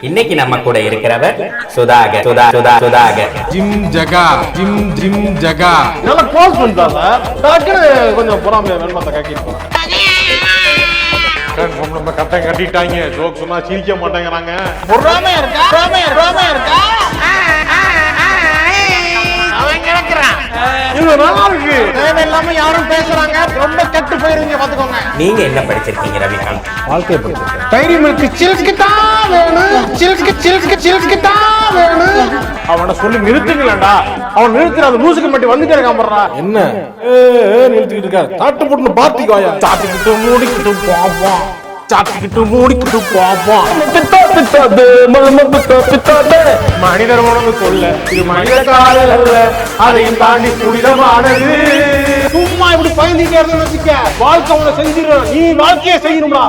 இன்னைக்கு நம்ம கூட இருக்கிறவர் சுதாகர். சுதாகர் ஜிம் ஜகா ஜிம் ஜகா நல்லா க்ளோஸ் பண்ணிட்டாங்க. டக்குனு கொஞ்சம் பொறாமையா வெண்மத்தை கட்டிட்டு நம்ம கட்டை கட்டிட்டாங்க. ஜோக் சொன்னா சிரிக்க மாட்டேங்கிறாங்க. பொறாமையா இருக்கா? அவன் கிடக்குறான். இது நல்லா இருக்கு. தேவையில்லாம யாரும் பேசுறாங்க. ரொம்ப கெட்டு போயிருவீங்க பாத்துக்கோங்க. நீங்க என்ன படிச்சிருக்கீங்க ரவிகாந்த்? வாழ்க்கையை படிச்சிருக்கேன். டைரி மில்க் சில்ஸ்க்கு தான் வேணும். சில்ஸ்க்கு தான் வேணும். அவனை சொல்லி நிறுத்துங்களேன்டா. அவன் நிறுத்துற அந்த லூசுக்கு மட்டும் வந்துட்டே இருக்கான் போடுறா. என்ன நிறுத்திக்கிட்டு இருக்காரு? தாட்டு போட்டு பாத்திக்கோயா. சாப்பிட்டுக்கிட்டு மூடிக்கிட்டு போவான். மனிதர் உணவு கொள்ள இது மனித காதல் அல்ல, அதையும் தாண்டி புனிதமானது. சும்மா இப்படி பயந்துட்டே இருந்து வச்சுக்க, வாழ்க்கை உன்னை செஞ்சிடும். நீ வாழ்க்கையை செய்யணும்டா.